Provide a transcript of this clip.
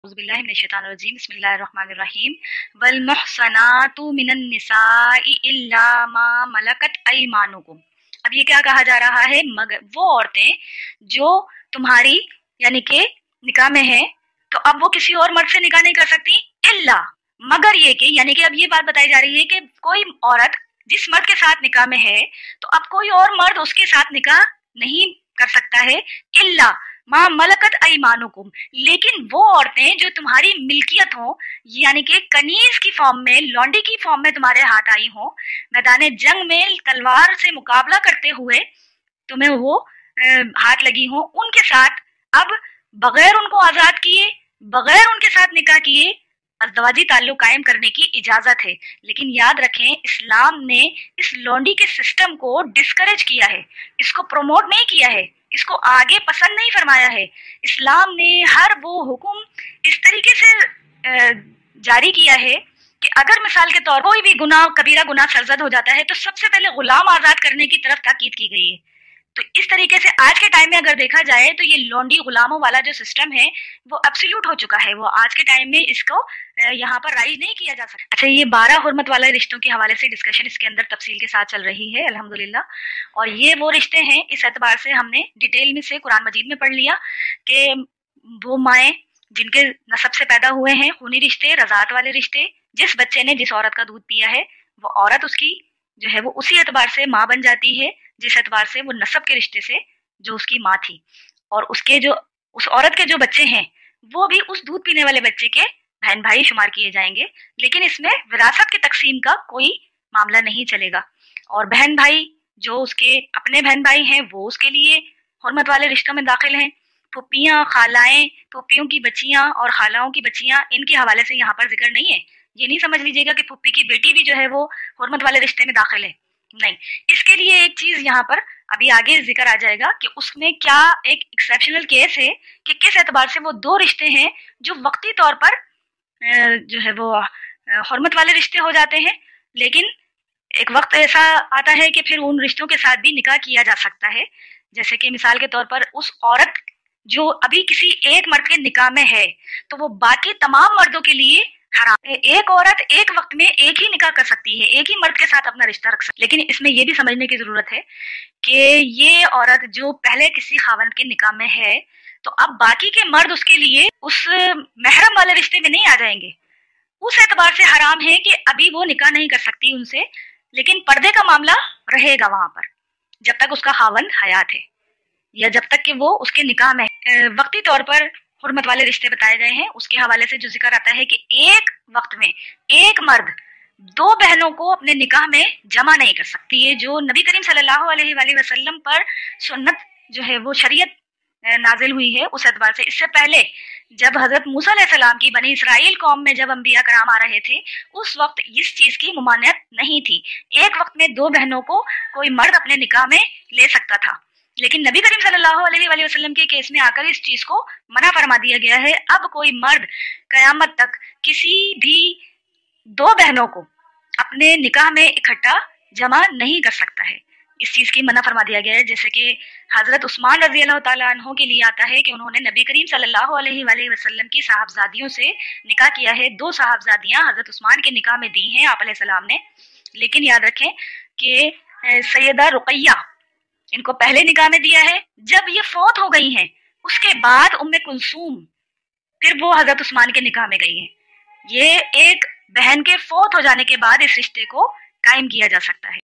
औज़ुबिल्लाहि मिनश्शैतानिर्रजीम बिस्मिल्लाहिर्रहमानिर्रहीम वल्मुहसनातु मिनन निसाइ इल्ला मा मलकत अयमानुकुम। अब ये क्या कहा जा रहा है? मगर वो औरतें जो तुम्हारी यानी कि निकाह में है, तो अब वो किसी और मर्द से निकाह नहीं कर सकती, इल्ला मगर ये कि, यानी कि अब ये बात बताई जा रही है कि कोई औरत जिस मर्द के साथ निकाह में है तो अब कोई और मर्द उसके साथ निकाह नहीं कर सकता है, इल्ला माँ मलकत अयमानुकुम, लेकिन वो औरतें जो तुम्हारी मिल्कियत हो, यानी कि कनीज की फॉर्म में, लौंडी की फॉर्म में तुम्हारे हाथ आई हो, मैदान जंग में तलवार से मुकाबला करते हुए तुम्हें वो हाथ लगी हो, उनके साथ अब बगैर उनको आजाद किए, बगैर उनके साथ निकाह किए अज़दवाजी ताल्लुक कायम करने की इजाजत है। लेकिन याद रखें, इस्लाम ने इस लौंडी के सिस्टम को डिस्करेज किया है, इसको प्रमोट नहीं किया है, इसको आगे पसंद नहीं फरमाया है। इस्लाम ने हर वो हुक्म इस तरीके से जारी किया है कि अगर मिसाल के तौर कोई भी गुनाह, कबीरा गुनाह सरजद हो जाता है तो सबसे पहले गुलाम आजाद करने की तरफ ताकीद की गई है। तो इस तरीके से आज के टाइम में अगर देखा जाए तो ये लौंडी गुलामों वाला जो सिस्टम है वो एब्सोल्यूट हो चुका है, वो आज के टाइम में इसको यहाँ पर राइज नहीं किया जा सकता। अच्छा, ये 12 हुर्मत वाले रिश्तों के हवाले से डिस्कशन इसके अंदर तफसील के साथ चल रही है अल्हम्दुलिल्लाह, और ये वो रिश्ते हैं, इस एतबार से हमने डिटेल में से कुरान मजीद में पढ़ लिया कि वो माएँ जिनके नसब से पैदा हुए हैं, खूनी रिश्ते, रज़ात वाले रिश्ते, जिस बच्चे ने जिस औरत का दूध पिया है वो औरत उसकी जो है वो उसी एतबार से माँ बन जाती है जिस एतबार से वो नसब के रिश्ते से जो उसकी माँ थी, और उसके जो उस औरत के जो बच्चे हैं वो भी उस दूध पीने वाले बच्चे के बहन भाई शुमार किए जाएंगे। लेकिन इसमें विरासत की तकसीम का कोई मामला नहीं चलेगा, और बहन भाई जो उसके अपने बहन भाई हैं वो उसके लिए हुर्मत वाले रिश्तों में दाखिल हैं। फुप्पियाँ, खालाएं, फुप्पियों की बच्चियाँ और खालाओं की बच्चियाँ, इनके हवाले से यहाँ पर जिक्र नहीं है। ये नहीं समझ लीजिएगा कि फुप्पी की बेटी भी जो है वो हुर्मत वाले रिश्ते में दाखिल है, नहीं। इसके लिए एक चीज यहाँ पर अभी आगे जिक्र आ जाएगा कि उसमें क्या एक एक्सेप्शनल केस है कि किस एतबार से वो दो रिश्ते हैं जो वक्ती तौर पर जो है वो हुर्मत वाले रिश्ते हो जाते हैं, लेकिन एक वक्त ऐसा आता है कि फिर उन रिश्तों के साथ भी निकाह किया जा सकता है। जैसे कि मिसाल के तौर पर उस औरत जो अभी किसी एक मर्द के निकाह में है तो वो बाकी तमाम मर्दों के लिए हराम। एक औरत एक वक्त में एक ही निकाह कर सकती है, एक ही मर्द के साथ अपना रिश्ता रख सकती है, लेकिन इसमें यह भी समझने की जरूरत है कि ये औरत जो पहले किसी खावंद के निकाह में है तो अब बाकी के मर्द उसके लिए उस महरम वाले रिश्ते में नहीं आ जाएंगे। उस एतबार से हराम है कि अभी वो निकाह नहीं कर सकती उनसे, लेकिन पर्दे का मामला रहेगा वहां पर जब तक उसका खावंद हयात है या जब तक कि वो उसके निकाह में। वक्ती तौर पर हुर्मत वाले रिश्ते बताए गए हैं, उसके हवाले से जो जिक्र आता है कि एक वक्त में एक मर्द दो बहनों को अपने निकाह में जमा नहीं कर सकती है। जो नबी करीम सल्लल्लाहु अलैहि वसल्लम पर सुन्नत जो है वो शरीयत नाजिल हुई है उस एतबार से, इससे पहले जब हजरत मूसा अलैहिस्सलाम की बनी इसराइल कौम में जब अंबिया कराम आ रहे थे उस वक्त इस चीज की मुमानियत नहीं थी। एक वक्त में दो बहनों को कोई मर्द अपने निकाह में ले सकता था, लेकिन नबी करीम सल्लल्लाहु अलैहि वसल्लम के केस में आकर इस चीज को मना फरमा दिया गया है। अब कोई मर्द कयामत तक किसी भी दो बहनों को अपने निकाह में इकट्ठा जमा नहीं कर सकता है, इस चीज की मना फरमा दिया गया है। जैसे कि हजरत उस्मान रजी अल्लाह तआला अन्हु के लिए आता है कि उन्होंने नबी करीम सल्लल्लाहु अलैहि वसल्लम की साहबजादियों से निकाह किया है। दो साहबजादियां हजरत उस्मान के निकाह में दी हैं आप अलैहिस्सलाम ने, लेकिन याद रखें कि सैयदा रुकैया इनको पहले निकाह में दिया है, जब ये फौत हो गई हैं उसके बाद उम्मे कुलसूम फिर वो हजरत उस्मान के निकाह में गई हैं। ये एक बहन के फौत हो जाने के बाद इस रिश्ते को कायम किया जा सकता है।